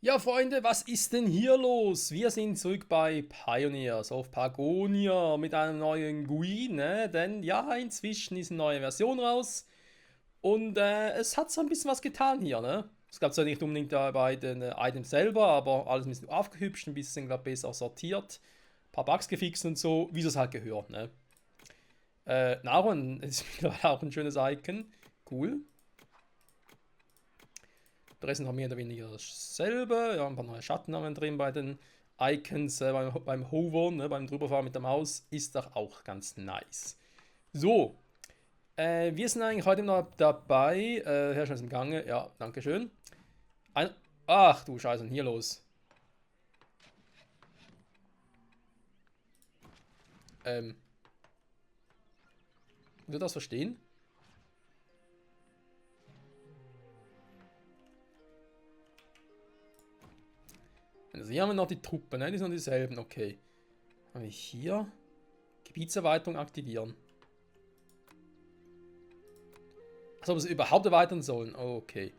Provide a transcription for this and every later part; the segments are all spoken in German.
Ja, Freunde, was ist denn hier los? Wir sind zurück bei Pioneers of Pagonia mit einem neuen GUI, ne? Denn ja, inzwischen ist eine neue Version raus und es hat so ein bisschen was getan hier, ne? Es gab zwar nicht unbedingt bei den Items selber, aber alles ein bisschen aufgehübscht, ein bisschen, glaube ich, besser sortiert, ein paar Bugs gefixt und so, wie es halt gehört, ne? Naron ist mittlerweile auch ein schönes Icon. Cool. Der Rest ist noch mehr oder weniger dasselbe. Ja, ein paar neue Schatten haben wir drin bei den Icons. Beim Hovern, ne, beim Drüberfahren mit der Maus ist doch auch ganz nice. So, wir sind eigentlich heute noch dabei. Herrscher ist im Gange. Ja, danke schön. Ach du Scheiße, was ist denn hier los? Wird das verstehen? Also hier haben wir noch die Truppen, ne? Die sind dieselben, okay. Haben wir hier Gebietserweiterung aktivieren. Als ob wir sie überhaupt erweitern sollen. Okay.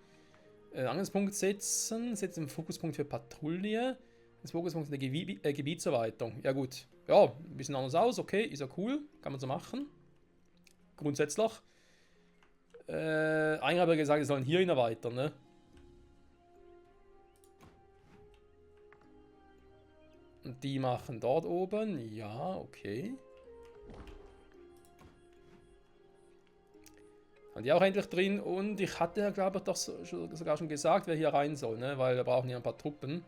Angriffspunkt setzen. Setzen den Fokuspunkt für Patrouille. Das Fokuspunkt in der Gebietserweiterung. Ja gut. Ja, ein bisschen anders aus. Okay, ist ja cool. Kann man so machen. Grundsätzlich. Eigentlich habe ich gesagt, wir sollen hierhin erweitern, ne? Und die machen dort oben. Ja, okay. Haben die auch endlich drin. Und ich hatte ja, glaube ich, doch sogar schon gesagt, wer hier rein soll, ne? Weil wir brauchen hier ein paar Truppen.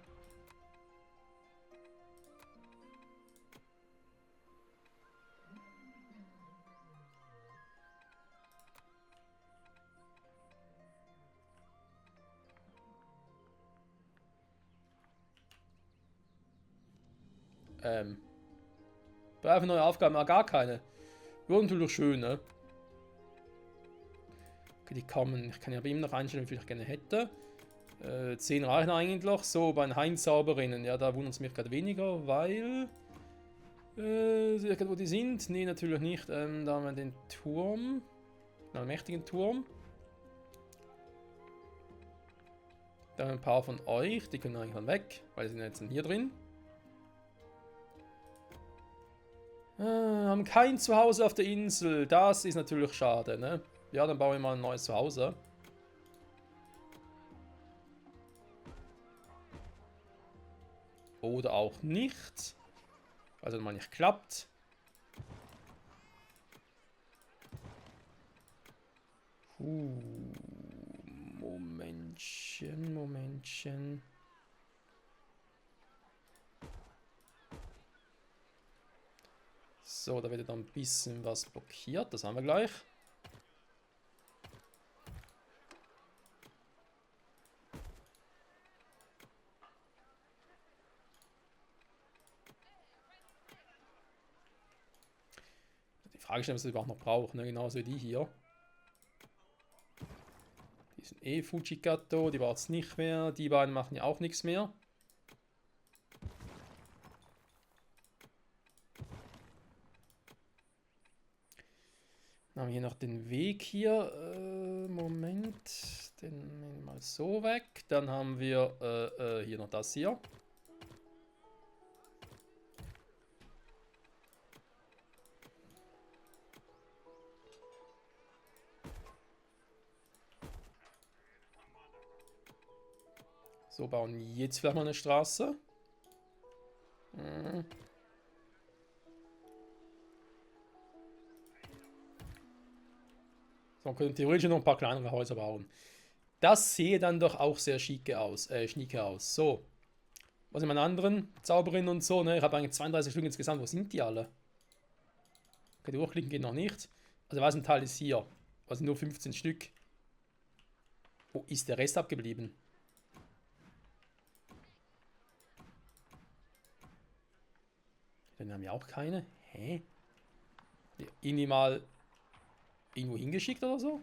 Brauche neue Aufgaben, aber gar keine. Wäre natürlich schön, ne? Okay, die kommen. Ich kann ja bei ihm noch einstellen, wie viel ich gerne hätte. 10 reichen eigentlich. So, bei den Heinzauberinnen, ja, da wundert es mich gerade weniger, weil. Sehe ich gerade, wo die sind? Nee, natürlich nicht. Da haben wir den Turm. Einen mächtigen Turm. Da haben wir ein paar von euch. Die können eigentlich dann weg, weil die sind jetzt hier drin. Haben kein Zuhause auf der Insel. Das ist natürlich schade, ne? Ja, dann bauen wir mal ein neues Zuhause. Oder auch nicht. Also mal nicht klappt. Momentchen. So, da wird dann ein bisschen was blockiert. Das haben wir gleich. Die Frage stellen, was wir überhaupt noch brauchen, ne? Genauso wie die hier. Die sind eh Fujikato, die braucht es nicht mehr. Die beiden machen ja auch nichts mehr. Dann haben wir hier noch den Weg hier. Moment. Den nehmen wir mal so weg. Dann haben wir hier noch das hier. So, bauen jetzt vielleicht mal eine Straße. So, können theoretisch noch ein paar kleinere Häuser bauen. Das sehe dann doch auch sehr schicke aus. So. Was sind meine anderen Zauberinnen und so, ne? Ich habe eigentlich 32 Stück insgesamt. Wo sind die alle? Okay, durchklicken geht noch nicht. Also was ein Teil ist hier. Also nur 15 Stück. Wo ist der Rest abgeblieben? Den haben wir auch keine. Hä? Irgendwie mal irgendwo hingeschickt oder so?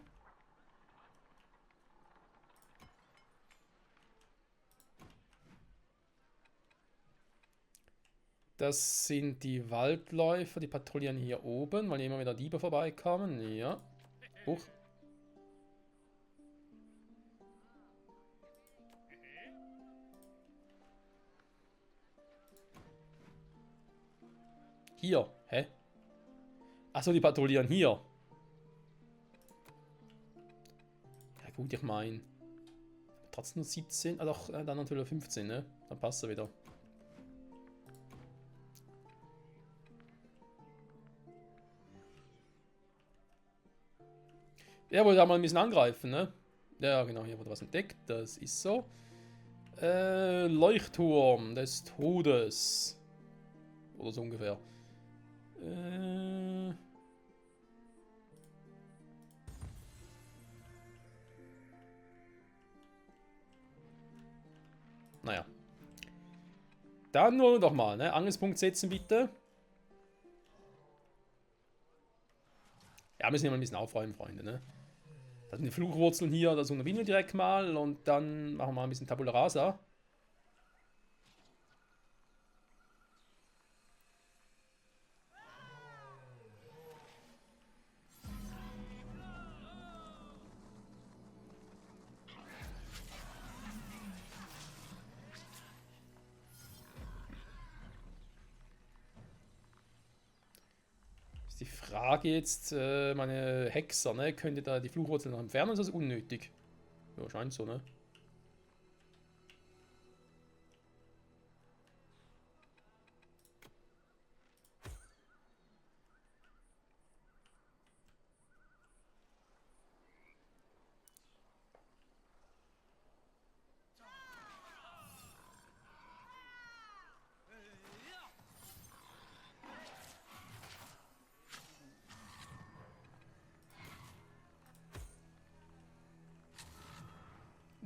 Das sind die Waldläufer, die patrouillieren hier oben, weil immer wieder Diebe vorbeikommen. Ja. Huch. Hier. Hä? Achso, die patrouillieren hier. Ja gut, ich meine. Trotzdem nur 17. Ah doch, dann natürlich 15, ne? Dann passt er wieder. Er wollte da mal ein bisschen angreifen, ne? Ja, genau, hier wurde was entdeckt. Das ist so. Leuchtturm des Todes. Oder so ungefähr. Naja. Dann wollen wir doch mal, ne? Angriffspunkt setzen, bitte. Ja, müssen wir mal ein bisschen aufräumen, Freunde, ne? Das sind die Fluchwurzeln hier, das unterbinden wir direkt mal und dann machen wir mal ein bisschen Tabula Rasa. Ist die Frage jetzt, meine Hexer, ne? Könnt ihr da die Fluchwurzeln noch entfernen, oder ist das unnötig? Ja, scheint so, ne?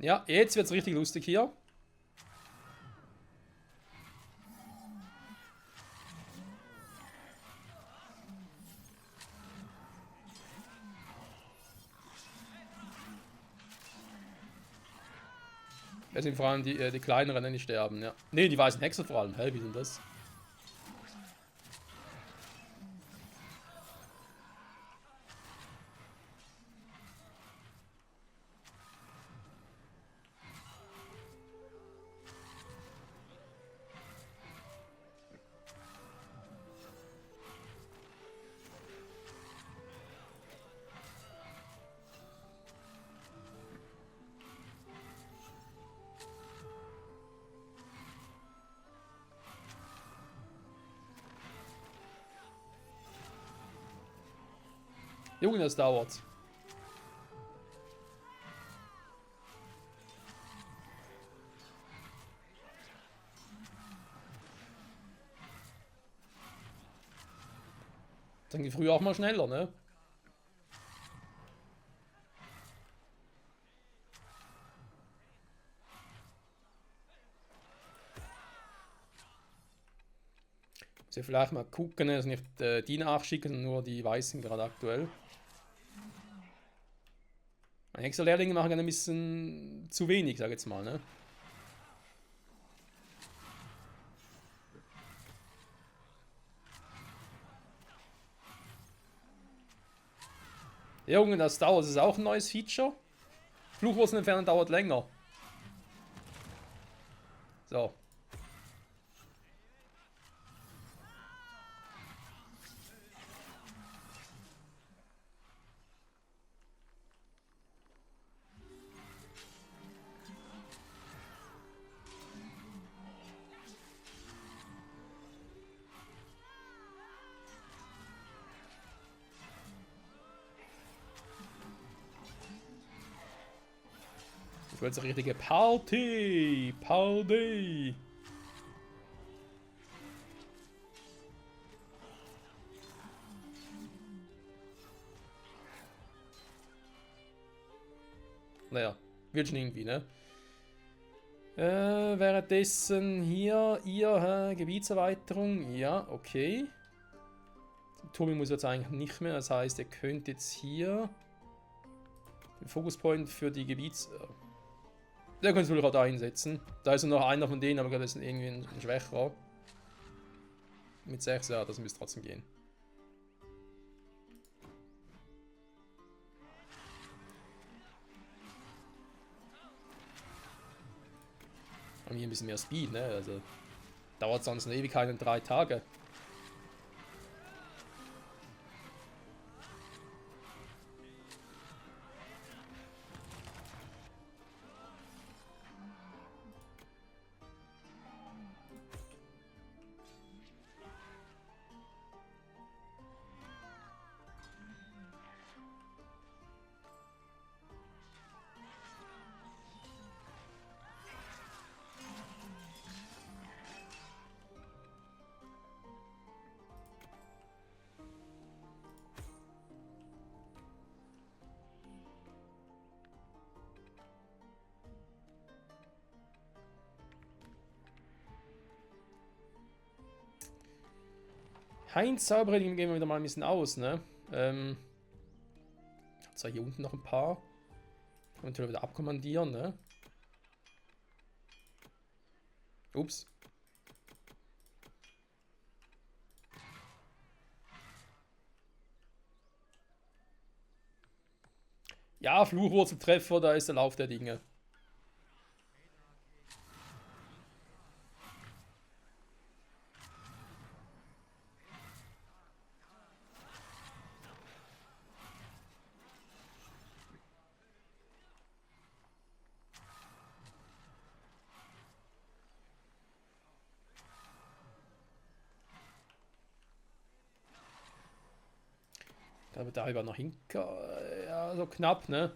Ja, jetzt wird's richtig lustig hier. Es sind vor allem die kleineren, die sterben, ja. Ne, die weißen Hexer vor allem. Hä, wie denn das? Junge, das dauert. Dann geht früher auch mal schneller, ne? Muss ja vielleicht mal gucken, dass nicht die nachschicken, sondern nur die Weißen gerade aktuell. Meine Hexerlehrlinge machen ein bisschen zu wenig, sag ich jetzt mal, ne? Junge, das dauert. Das ist auch ein neues Feature. Fluchwurzeln entfernen dauert länger. So. Das wird eine richtige Party. Party. Naja, wird schon irgendwie, ne? Währenddessen hier, ihr, Gebietserweiterung. Ja, okay. Tobi muss jetzt eigentlich nicht mehr. Das heißt, ihr könnt jetzt hier den Fokuspoint für die Der könnt ihr auch da hinsetzen. Da ist noch einer von denen, aber ich glaube, das ist irgendwie ein schwächerer. Mit 6, ja, das müsste trotzdem gehen. Haben hier ein bisschen mehr Speed, ne? Also dauert sonst eine Ewigkeit und 3 Tage. Heinz Zauberer, gehen wir wieder mal ein bisschen aus, ne? Zwar hier unten noch ein paar. Kann man natürlich wieder abkommandieren, ne? Ups. Ja, Fluchwurzeltreffer, da ist der Lauf der Dinge. Da wird darüber noch hin. Ja, so knapp, ne?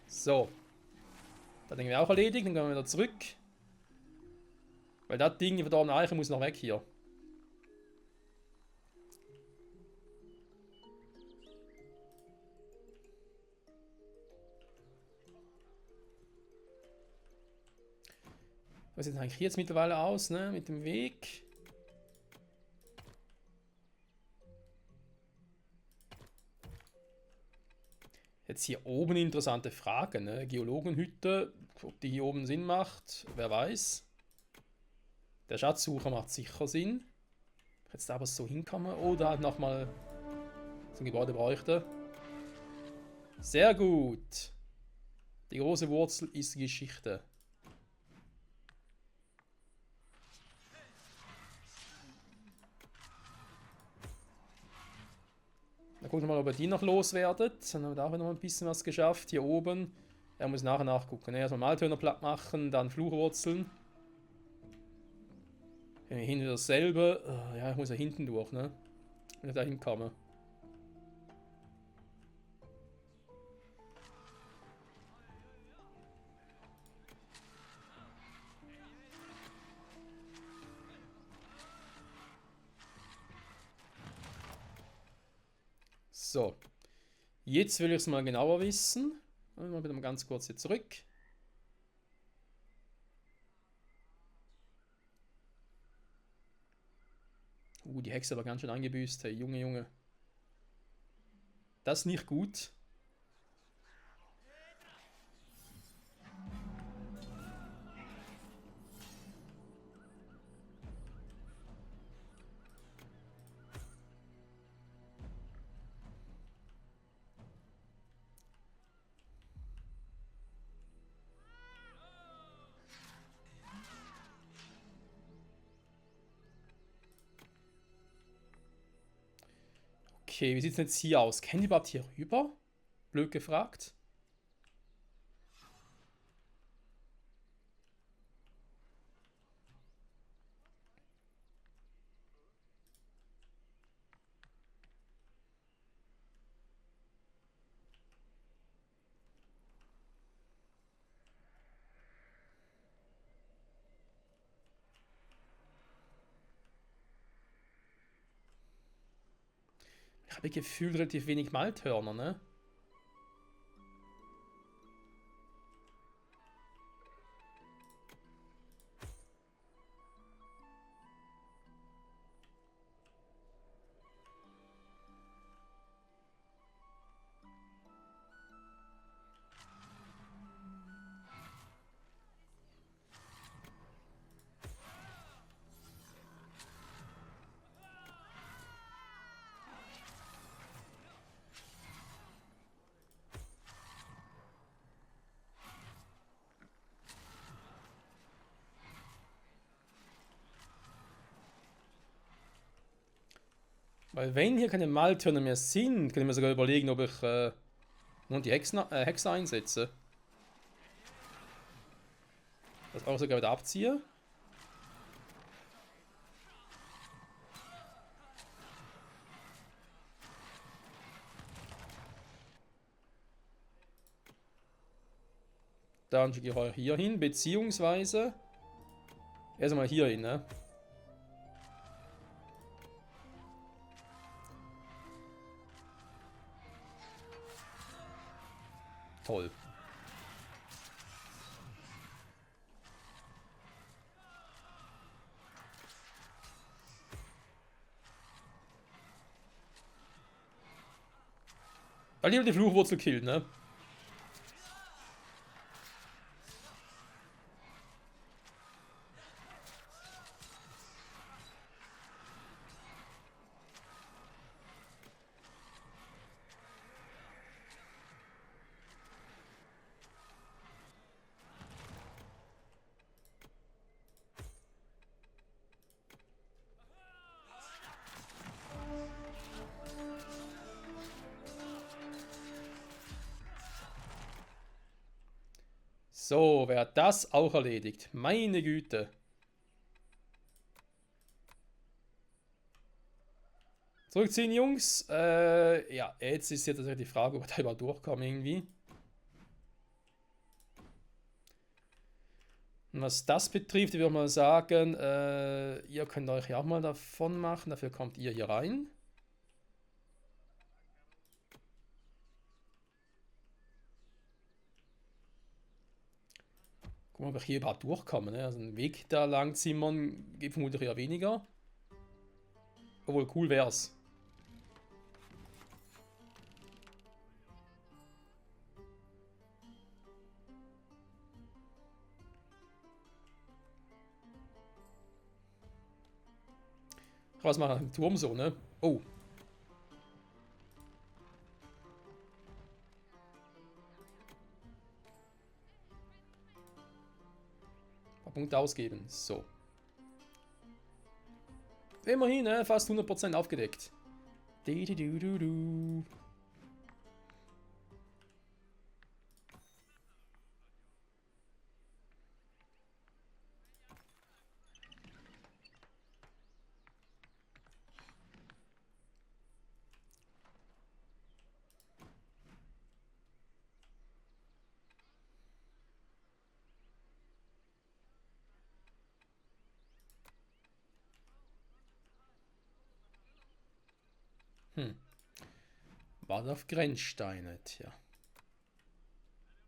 So. Das Ding wir auch erledigt, dann gehen wir wieder zurück. Weil das Ding, die verdorbene Eiche, muss noch weg hier. Was sieht eigentlich jetzt mittlerweile aus, ne? Mit dem Weg. Jetzt hier oben interessante Frage, ne? Geologenhütte, ob die hier oben Sinn macht, wer weiß. Der Schatzsucher macht sicher Sinn. Jetzt aber so hinkommen oder halt nochmal zum Gebäude bräuchte. Sehr gut. Die große Wurzel ist Geschichte. Dann gucken wir mal, ob er die noch loswerdet. Dann haben wir da auch noch ein bisschen was geschafft. Hier oben. Er muss nachher nachgucken. Erstmal Maltöner platt machen, dann Fluchwurzeln. Hinten dasselbe. Ja, ich muss ja hinten durch, ne? Wenn ich da hinkomme. So. Jetzt will ich es mal genauer wissen. Mal wieder mal ganz kurz hier zurück. Die Hexe war ganz schön angebüßt. Hey, Junge, Junge. Das ist nicht gut. Okay, wie sieht es jetzt hier aus? Kennen die überhaupt hier rüber? Blöd gefragt. Ich habe gefühlt relativ wenig Malthörner, ne? Weil wenn hier keine Maltörner mehr sind, kann ich mir sogar überlegen, ob ich nun die Hexe einsetze. Das auch sogar wieder abziehe. Dann schicke ich euch hier hin, beziehungsweise erstmal hier hin, ne? Toll. Lieber die Fluchwurzel killen, ne? So, wer hat das auch erledigt? Meine Güte. Zurückziehen, Jungs. Ja, jetzt ist ja tatsächlich die Frage, ob wir da überhaupt durchkommen irgendwie. Und was das betrifft, würde ich mal sagen, ihr könnt euch ja auch mal davon machen. Dafür kommt ihr hier rein. Gucken wir mal, ob ich hier überhaupt durchkomme. Ne? Also einen Weg da lang zimmern geht vermutlich eher weniger. Obwohl, cool wär's. Was machen wir im Turm so, ne? Oh. Ein paar Punkte ausgeben. So. Immerhin, ne? Fast 100% aufgedeckt. Du. Warte auf Grenzsteine, tja.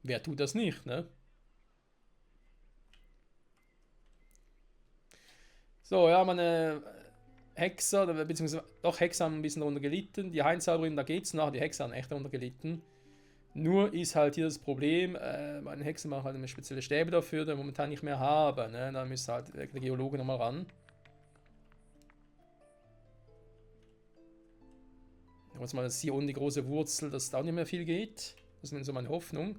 Wer tut das nicht, ne? So, ja, meine Hexer, beziehungsweise doch Hexer haben ein bisschen darunter gelitten. Die Heinzauberin, da geht's noch, die Hexer haben echt darunter gelitten. Nur ist halt hier das Problem, meine Hexer machen halt eine spezielle Stäbe dafür, die ich momentan nicht mehr habe. Ne? Da müsste halt der Geologe nochmal ran. Jetzt mal das hier unten die große Wurzel, dass da auch nicht mehr viel geht. Das ist so meine Hoffnung.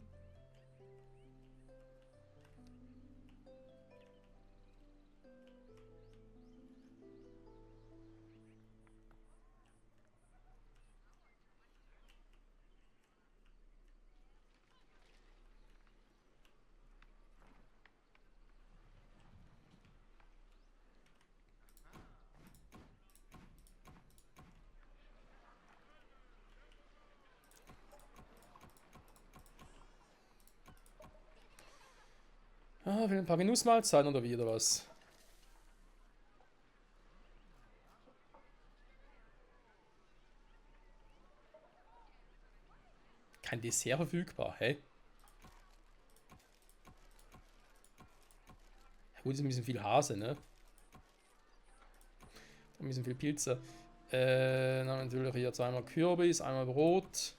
Ah, will ein paar Genussmahlzeiten oder wie oder was? Kein Dessert verfügbar, hä? Ja, gut, ist ein bisschen viel Hase, ne? Ein bisschen viel Pilze. Dann natürlich hier zweimal Kürbis, einmal Brot.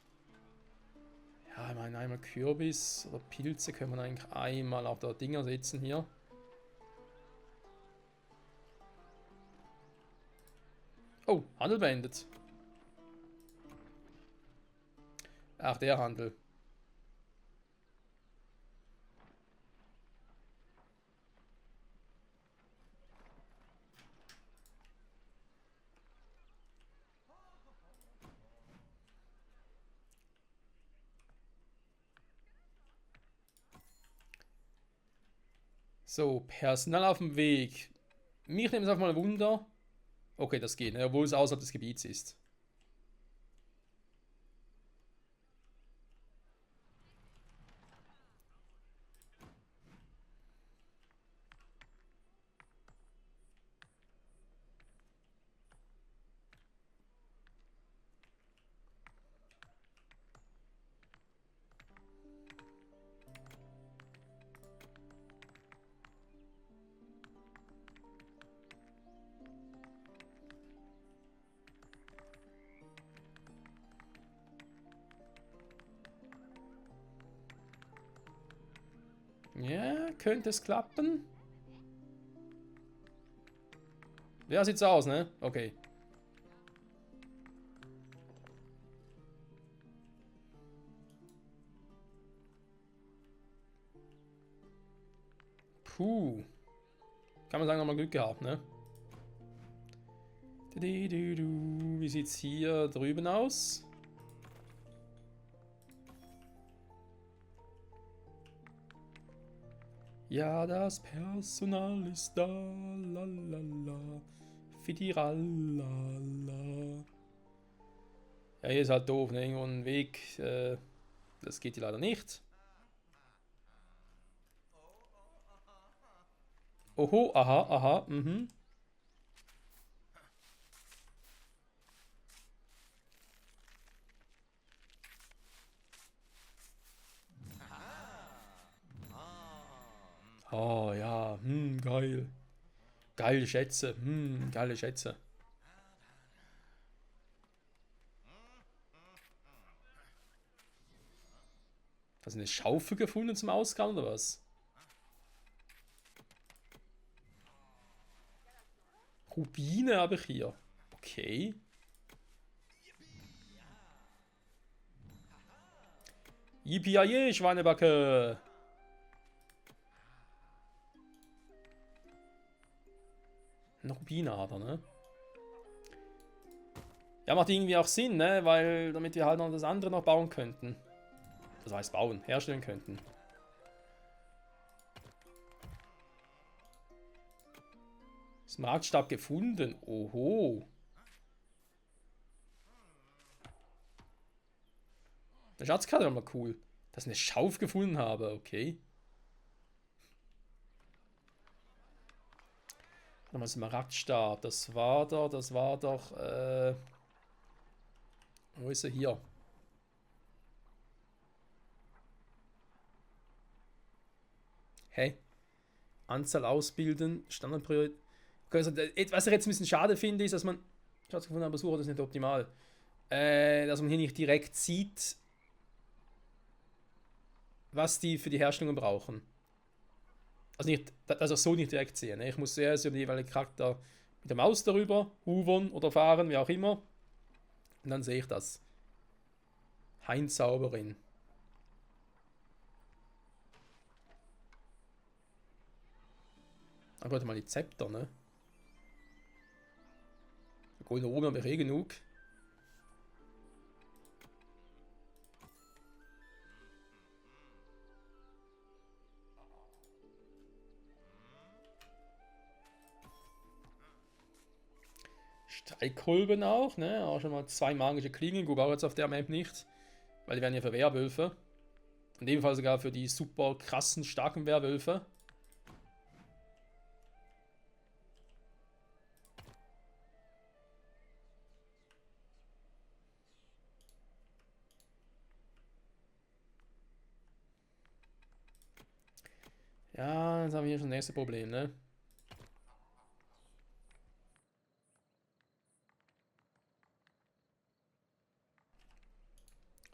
Ja, ich meine, einmal Kürbis oder Pilze können wir eigentlich einmal auf der Dinger setzen hier. Oh, Handel beendet. Ach, der Handel. So, Personal auf dem Weg. Mich nimmt es einfach mal Wunder. Okay, das geht, ne? Obwohl es außerhalb des Gebiets ist. Ja, könnte es klappen. Ja, sieht's aus, ne? Okay. Puh. Kann man sagen, nochmal Glück gehabt, ne? Wie sieht's hier drüben aus? Ja, das Personal ist da, lalala, fidiralala. Ja, hier ist halt doof, ne? Irgendwo ein Weg, das geht hier leider nicht. Oho, aha, aha, mhm. Oh ja, geil. Geile Schätze, geile Schätze. Hast du eine Schaufel gefunden zum Ausgraben oder was? Rubine habe ich hier. Okay. Yippie, Schweinebacke. Ein Rubinader, ne? Ja, macht irgendwie auch Sinn, ne? Weil damit wir halt noch das andere noch bauen könnten. Das heißt bauen, herstellen könnten. Smaragdstab gefunden. Oho. Der Schatzkarte war mal cool. Dass ich eine Schaufel gefunden habe, okay. Nochmal Smaragdstab. Das war doch, wo ist er hier? Hä? Anzahl ausbilden, Standardpriorität. Also, was ich jetzt ein bisschen schade finde, ist, dass man. Schatz gefunden, aber suche das nicht optimal. Dass man hier nicht direkt sieht, was die für die Herstellung brauchen. Also nicht, also so nicht direkt sehen. Ne? Ich muss zuerst über den jeweiligen Charakter mit der Maus darüber, hovern oder fahren, wie auch immer. Und dann sehe ich das. Heinzauberin. Aber warte mal, die Zepter, ne? Gut, da oben habe ich eh genug. Streikkolben auch, ne? Auch schon mal 2 magische Klingen. Gut, auch jetzt auf der Map nicht. Weil die werden ja für Werwölfe. Und ebenfalls sogar für die super krassen, starken Werwölfe. Ja, jetzt haben wir hier schon das nächste Problem, ne?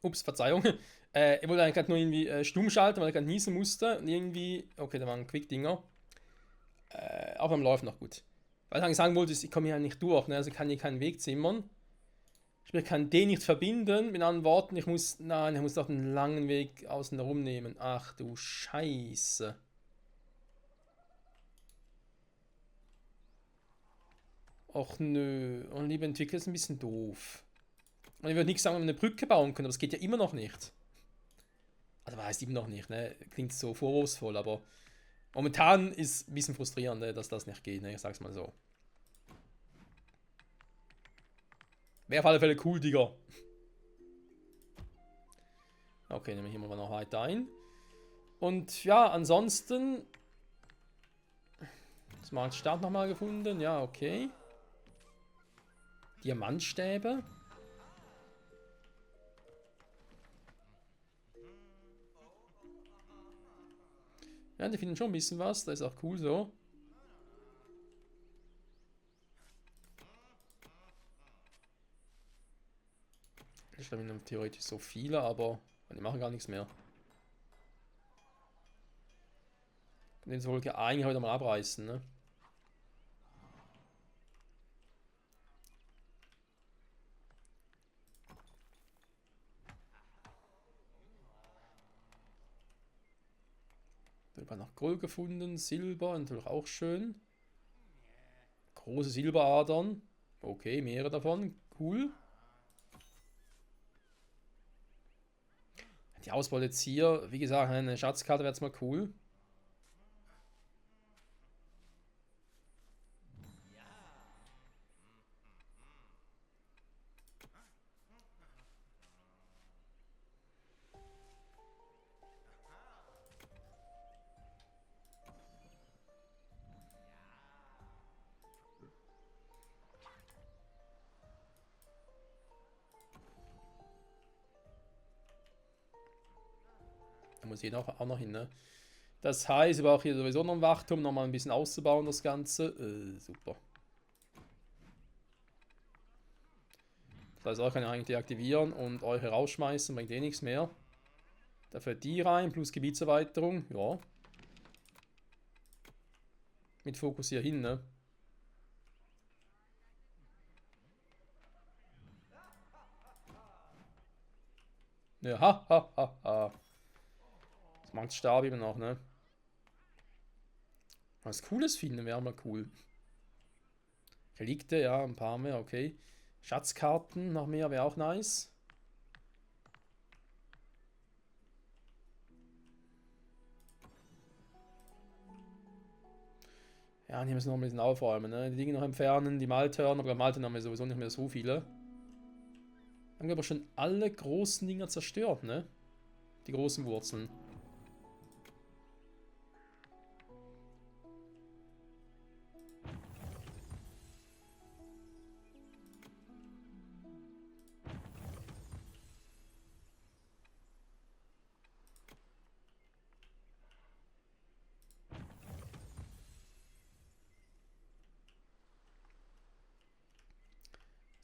Ups, Verzeihung. Ich wollte eigentlich gerade nur irgendwie stumm schalten, weil ich gerade niesen musste. Und irgendwie. Okay, da waren Quick-Dinger. Aber am Laufen noch gut. Weil ich eigentlich sagen wollte, ist, ich komme hier nicht durch. Ne? Also ich kann hier keinen Weg zimmern. Sprich, ich kann den nicht verbinden. Mit anderen Worten, ich muss. Nein, ich muss doch einen langen Weg außen herum nehmen. Ach du Scheiße. Och nö. Und liebe Entwickler ist ein bisschen doof. Und ich würde nicht sagen, wenn wir eine Brücke bauen können, aber es geht ja immer noch nicht. Also heißt immer noch nicht, ne? Klingt so vorwurfsvoll, aber momentan ist ein bisschen frustrierend, ne, dass das nicht geht, ne? Ich sag's mal so. Wäre auf alle Fälle cool, Digga. Okay, nehmen wir hier mal noch weiter ein. Und ja, ansonsten. Smart Start nochmal gefunden. Ja, okay. Diamantstäbe. Ja, die finden schon ein bisschen was. Das ist auch cool so. Ich glaube, theoretisch so viele, aber die machen gar nichts mehr. Den soll ich eigentlich heute mal abreißen, ne? Ich habe noch Gold gefunden, Silber, natürlich auch schön. Große Silberadern. Okay, mehrere davon. Cool. Die Auswahl jetzt hier, wie gesagt, eine Schatzkarte wäre jetzt mal cool. Da muss ich auch noch hin, ne? Das heißt, ich brauche hier sowieso noch ein Wachturm, nochmal ein bisschen auszubauen, das Ganze. Super. Das heißt, euch kann ich eigentlich deaktivieren und euch rausschmeißen, bringt eh nichts mehr. Dafür die rein, plus Gebietserweiterung, ja. Mit Fokus hier hin, ne? Ja, ha, ha, ha, ha. Das macht Stab eben noch, ne? Was Cooles finden wäre mal cool. Relikte, ja, ein paar mehr, okay. Schatzkarten noch mehr wäre auch nice. Ja, und hier müssen wir noch ein bisschen aufräumen, ne? Die Dinge noch entfernen, die Maltörner, aber Maltörner haben wir sowieso nicht mehr so viele. Haben wir aber schon alle großen Dinger zerstört, ne? Die großen Wurzeln.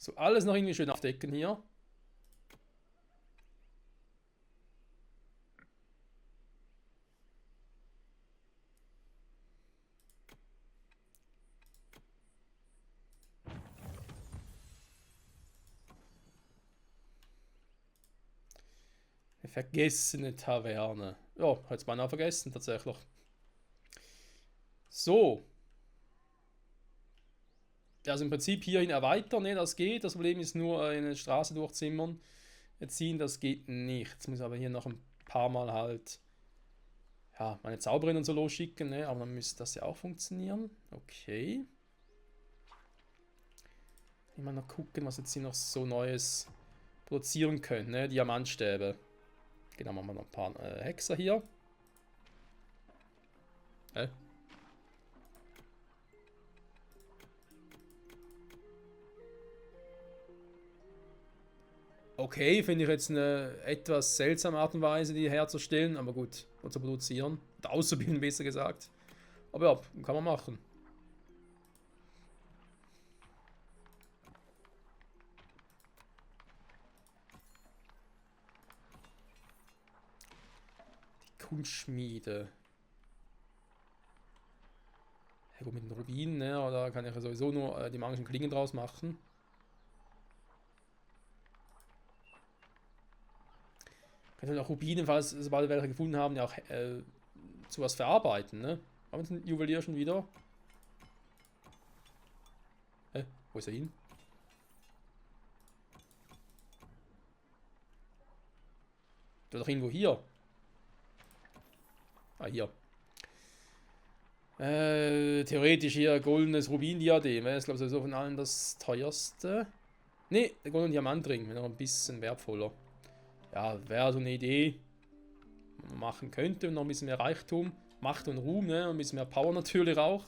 So, alles noch irgendwie schön aufdecken hier. Eine vergessene Taverne. Ja, hat es beinahe vergessen, tatsächlich. So. Also im Prinzip hierhin erweitern, ne, das geht. Das Problem ist nur eine Straße durchzimmern. Ziehen, das geht nicht. Jetzt muss ich aber hier noch ein paar Mal halt ja, meine Zauberin und so losschicken, ne? Aber dann müsste das ja auch funktionieren. Okay. Mal noch gucken, was jetzt hier noch so Neues produzieren können, ne? Diamantstäbe. Genau, machen wir noch ein paar Hexer hier. Okay, finde ich jetzt eine etwas seltsame Art und Weise, die herzustellen, aber gut, und zu produzieren. Oder auszubilden, besser gesagt. Aber ja, kann man machen. Die Kunstschmiede. Ja gut, mit den Rubinen, ne, da kann ich ja sowieso nur die magischen Klingen draus machen. Können auch Rubinen, falls sobald wir welche gefunden haben, ja auch zu was verarbeiten, ne? Haben wir den Juwelier schon wieder? Wo ist er hin? Der ist doch irgendwo hier. Ah, hier. Theoretisch hier goldenes Rubin-Diadem. Das ist, glaube ich, sowieso von allen das teuerste. Ne, der goldene Diamantring. Wäre noch ein bisschen wertvoller. Ja, wäre so eine Idee, die man machen könnte. Und noch ein bisschen mehr Reichtum. Macht und Ruhm, ne? Und ein bisschen mehr Power natürlich auch.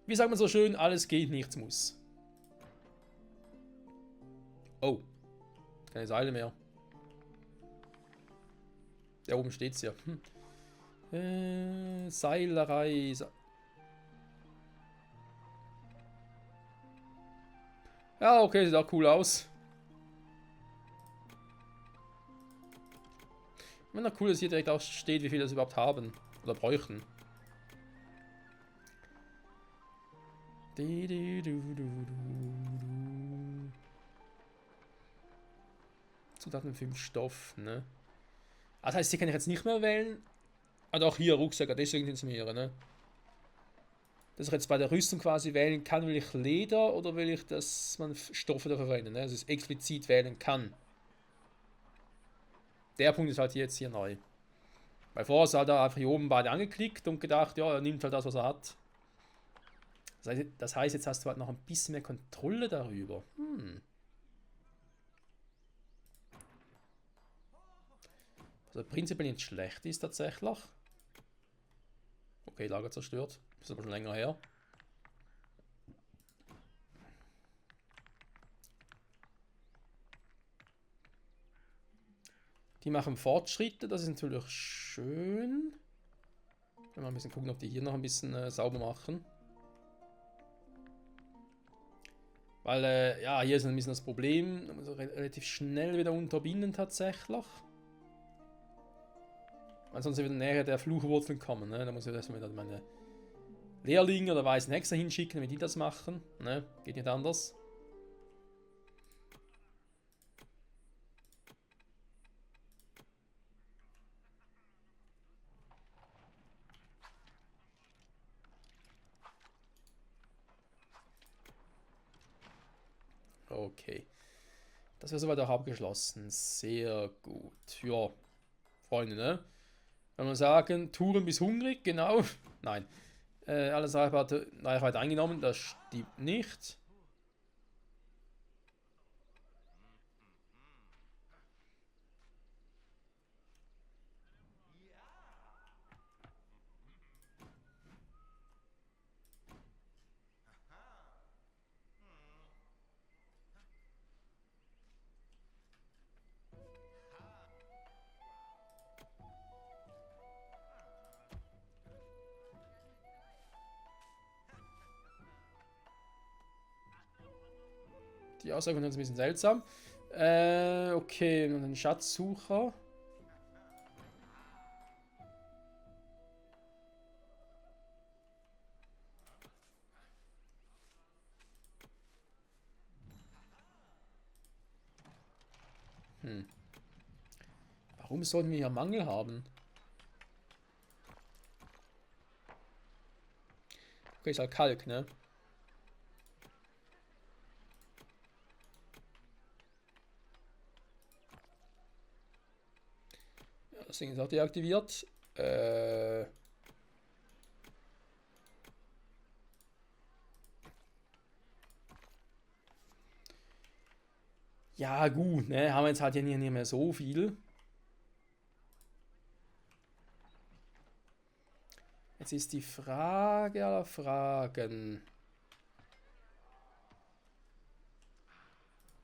Wie sagt man so schön, alles geht, nichts muss. Oh, keine Seile mehr. Da oben steht es ja. Seilerei. Ja, okay, sieht auch cool aus. Ich meine, cool, dass hier direkt auch steht, wie viel das überhaupt haben. Oder bräuchten. Zutaten 5 Stoff, ne? Das heißt, hier kann ich jetzt nicht mehr wählen. Also auch hier Rucksäcke, deswegen konsumieren, ne? Dass ich jetzt bei der Rüstung quasi wählen kann, will ich Leder oder will ich, dass man Stoffe dafür verwendet, ne? Also es explizit wählen kann. Der Punkt ist halt jetzt hier neu. Weil vorher hat er einfach hier oben beide angeklickt und gedacht, ja, er nimmt halt das, was er hat. Das heißt, jetzt hast du halt noch ein bisschen mehr Kontrolle darüber. Also prinzipiell nicht schlecht ist tatsächlich. Okay, Lager zerstört. Ist aber schon länger her. Die machen Fortschritte, das ist natürlich schön. Wir mal ein bisschen gucken, ob die hier noch ein bisschen sauber machen. Weil, ja, hier ist ein bisschen das Problem. Da muss er relativ schnell wieder unterbinden tatsächlich. Weil sonst wieder näher der Fluchwurzeln kommen. Ne? Da muss ich erstmal wieder meine Lehrlinge oder weißen Hexer hinschicken, damit die das machen. Ne? Geht nicht anders. Okay. Das wäre soweit auch abgeschlossen. Sehr gut. Ja, Freunde, ne? Wenn wir sagen, Touren bis hungrig, genau. Nein. Alles Reichweite eingenommen, das stimmt nicht. Die Aussage ist ein bisschen seltsam. Okay, und ein Schatzsucher. Warum sollten wir hier Mangel haben? Okay, ist halt Kalk, ne? Ja, das Ding ist auch deaktiviert. Ja, gut, ne? Haben wir jetzt halt hier nicht mehr so viel. Jetzt ist die Frage aller Fragen.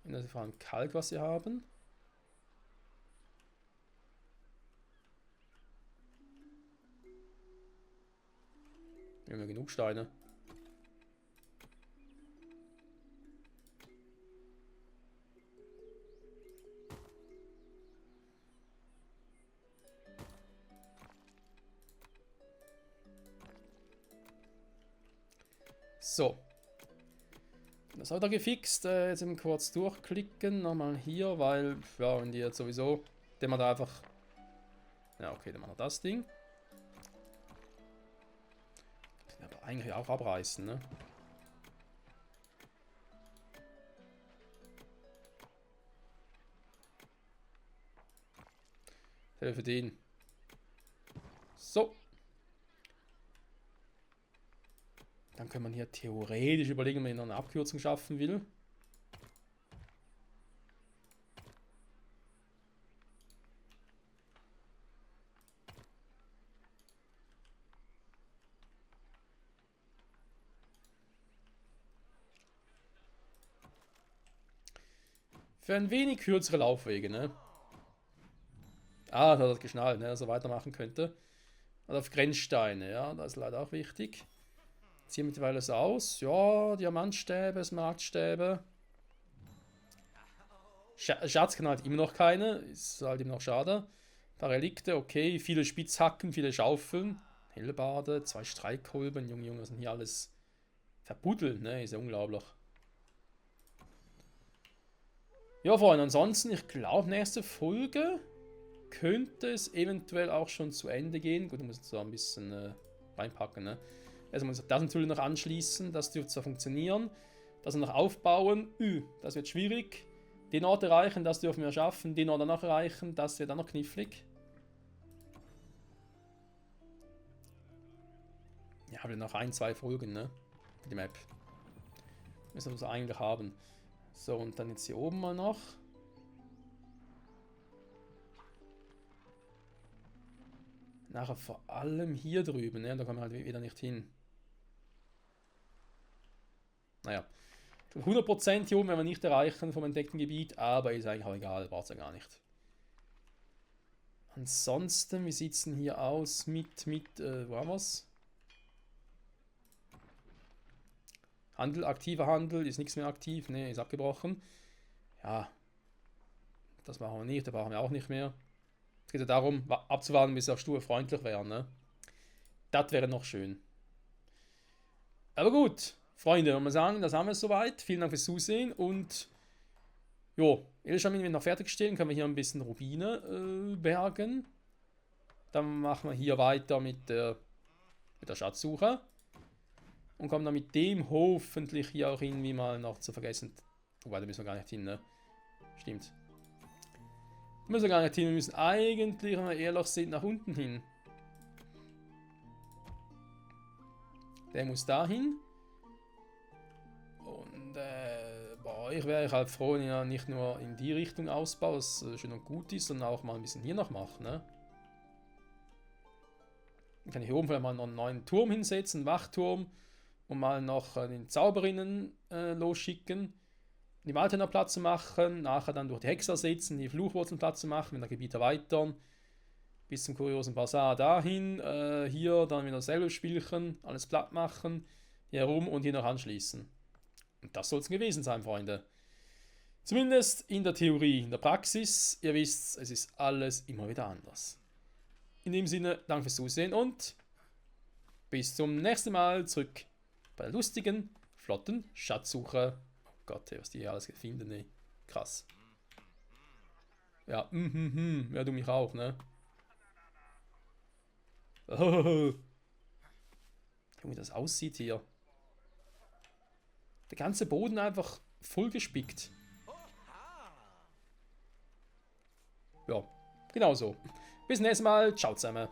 Das ist vor allem Kalk, was sie haben. Wir haben ja genug Steine. So. Das hat er gefixt. Jetzt eben kurz durchklicken. Nochmal hier, weil, ja, wenn die jetzt sowieso. Den man da einfach. Ja, okay, dann machen wir das Ding. Den aber eigentlich auch abreißen, ne? Für den. So. Dann kann man hier theoretisch überlegen, ob man noch eine Abkürzung schaffen will. Für ein wenig kürzere Laufwege, ne? Ah, da hat er geschnallt, ne? Dass er weitermachen könnte. Und auf Grenzsteine, ja, das ist leider auch wichtig. Ziehen mittlerweile so aus. Ja, Diamantstäbe, Smaragdstäbe. Schatz kann halt immer noch keine. Ist halt immer noch schade. Ein paar Relikte, okay. Viele Spitzhacken, viele Schaufeln. Hellbade, 2 Streikkolben. Junge, was sind hier alles verbuddelt, ne? Ist ja unglaublich. Ja, Freunde, ansonsten, ich glaube, nächste Folge könnte es eventuell auch schon zu Ende gehen. Gut, ich muss jetzt da ein bisschen reinpacken, ne? Also muss ich das natürlich noch anschließen, das dürfte zwar funktionieren. Das noch aufbauen, das wird schwierig. Den Ort erreichen, das dürfen wir schaffen. Den Ort danach erreichen, das wird dann noch knifflig. Ja, wir haben noch 1, 2 Folgen, ne? Für die Map. Müssen wir das eigentlich haben. So, und dann jetzt hier oben mal noch. Nachher vor allem hier drüben, ne? Da kommen wir halt wieder nicht hin. Naja. 100% hier oben werden wir nicht erreichen vom entdeckten Gebiet, aber ist eigentlich auch egal, war es ja gar nicht. Ansonsten, wie sieht es denn hier aus wo haben wir es? Handel, aktiver Handel, ist nichts mehr aktiv, ne, ist abgebrochen. Ja, das machen wir nicht, da brauchen wir auch nicht mehr. Es geht ja darum, abzuwarten, bis auch Stufe freundlich wären, ne? Das wäre noch schön. Aber gut, Freunde, wenn wir sagen, das haben wir soweit. Vielen Dank fürs Zusehen und jo, Edelstein wird noch fertigstellen, können wir hier ein bisschen Rubine bergen. Dann machen wir hier weiter mit der Schatzsuche. Und kommen dann mit dem hoffentlich hier auch irgendwie mal noch zu vergessen. Wobei, da müssen wir gar nicht hin, ne? Stimmt. Da müssen wir gar nicht hin, wir müssen eigentlich, wenn wir ehrlich sind, nach unten hin. Der muss dahin. Und, boah, ich wäre halt froh, wenn er nicht nur in die Richtung ausbaut, was schön und gut ist, sondern auch mal ein bisschen hier noch macht, ne? Dann kann ich hier oben vielleicht mal noch einen neuen Turm hinsetzen, einen Wachturm. Und mal noch den Zauberinnen losschicken, die Waldhändler Platz zu machen, nachher dann durch die Hexer setzen, die Fluchwurzeln Platz zu machen, wenn der Gebiet erweitern, bis zum kuriosen Basar dahin, hier dann wieder selber Spielchen, alles platt machen, hier herum und hier noch anschließen. Und das soll es gewesen sein, Freunde. Zumindest in der Theorie, in der Praxis, ihr wisst, es ist alles immer wieder anders. In dem Sinne, danke fürs Zusehen und bis zum nächsten Mal zurück bei der lustigen, flotten Schatzsuche. Oh Gott, was die hier alles finden, ey. Krass. Ja, ja, du mich auch, ne? Oh. Wie das aussieht hier. Der ganze Boden einfach voll gespickt. Ja, genau so. Bis zum nächsten Mal. Ciao zusammen.